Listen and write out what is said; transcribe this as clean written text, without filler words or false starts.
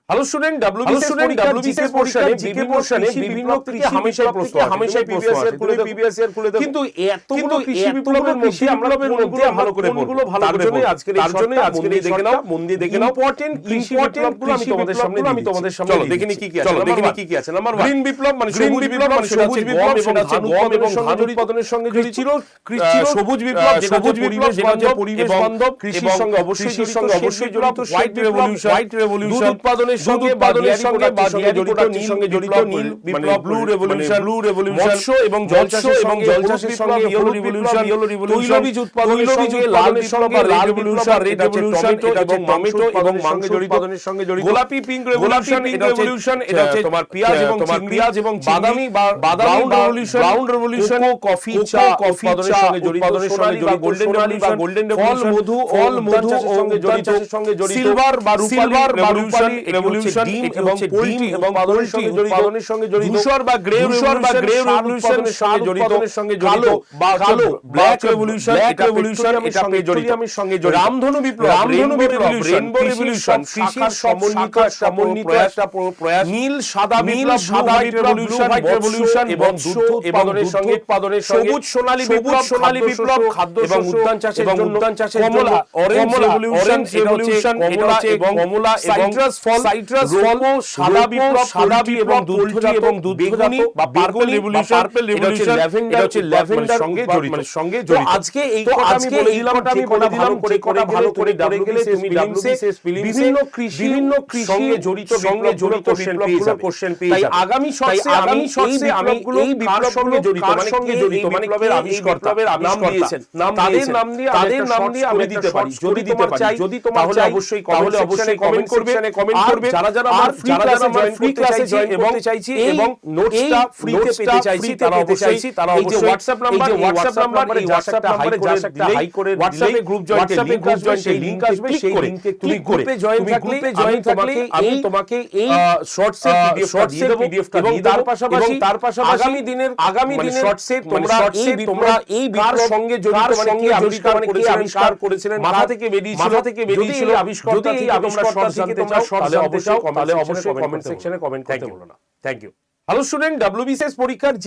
hello student WBCS পোর্শনে GK পোর্শনে বিভিন্ন থেকে হামেশাই প্রিভিয়াস ইয়ার খুলে দেব কিন্তু এতগুলো কৃষি বিপ্লবের মধ্যে আমরা কোনগুলো ভালো করে পড়ব তার জন্য আজকে দেখে নাও মন দিয়ে দেখে নাও ইম্পর্টেন্ট কৃষি বিপ্লবগুলো আমি তোমাদের সামনে চলো দেখে নি কি কি আছে নাম্বার 1 গ্রিন বিপ্লব মানে সবুজ বিপ্লব মানে সবুজ বিপ্লব সেটা হচ্ছে গম এবং ধান উৎপাদনের সঙ্গে জড়িত সবুজ বিপ্লব যেটা হচ্ছে পরিবেশ বান্ধব কৃষির সঙ্গে অবশ্যই জড়িত হোয়াইট রেভলিউশন উৎপাদনের সঙ্গে বা ডেয়ারি সঙ্গে জড়িত নীল বিপ্লব ব্লু রেভলিউশন মৎস্য এবং জলচাষের সঙ্গে ইয়েলো রিভলিউশন তৈলবীজ উৎপাদনের সঙ্গে লাল বিপ্লব বা রেড রেভলিউশন এবং টমেটো এবং মাংস উৎপাদনের সঙ্গে জড়িত গোলাপি পিঙ্ক রেভলিউশন এটা হচ্ছে তোমার পেঁয়াজ এবং বাদামি ব্রাউন রেভলিউশন কফি চা উৎপাদনের সঙ্গে জড়িত গোল্ডেন মধু সঙ্গে জড়িত সিলভার বা রূপালি রেভলিউশন এবং পোল্ট্রি এবং উৎপাদনের সঙ্গে জড়িত ধূসর বা গ্রে রেভলিউশনের সঙ্গে জড়িত কালো ব্ল্যাক রেভলিউশন এটা পেট্রোলিয়ামের সঙ্গে জড়িত রামধনু বিপ্লব রেইনবো রেভলিউশন কৃষির সমন্বিত একটা প্রয়াস নীল সাদা বিপ্লব রেভলিউশন এবং দুধ উৎপাদনের সঙ্গে সবুজ সোনালী বিপ্লব খাদ্য এবং উদ্যান চাষের জন্য কমলা অরেঞ্জ রেভলিউশন এটা হচ্ছে কমলা সাইট্রাস ফল সাদা বিপ্লব পোল্ট্রি এবং দুধজাত বা পার্পল রেভলিউশন এটা হচ্ছে ল্যাভেন্ডার সঙ্গে জড়িত আজকে এই কথা আমি বলে দিলাম করে ভালো করে পড়ে গেলে তুমি ডব্লিউবিসিএস বিভিন্ন কৃষি সঙ্গে জড়িত কোশ্চেন পেয়ে যাবে তাই আগামী শর্টসে আমি এই বিপ্লব সঙ্গে জড়িত মানে বিপ্লবের আবিষ্কর্তা নাম দিয়েছেন তাদের নাম দিয়ে আমি দিতে পারি যদি তোমার চাই অবশ্যই কমেন্ট করবে যারা আমার ফ্রি ক্লাসে জয়েন করতে চাইছি এবং নোটসটা ফ্রিতে পেতে চাইছি তারা এই যে হোয়াটসঅ্যাপ নাম্বারে জাস্ট হাই করে হোয়াটসঅ্যাপে গ্রুপ জয়েন্টের লিংক আসবে সেই লিংকে তুমি গ্রুপে জয়েন থাকলে আমি তোমাকে এই শর্টসের পিডিএফটা এবং তার পাশাপাশি আগামী দিনের শর্টসে তোমরা এই বিপ্লবের সঙ্গে জড়িত মানে কি আবিষ্কার করেছিলেন মাথা থেকে বেরিয়েছিল আবিষ্কারটা থেকে তোমরা শর্টস জানতে চাও তাহলে অবশ্যই কমেন্ট সেকশনে কমেন্ট করতে ভুলো না thank you hello student WBCS পরীক্ষার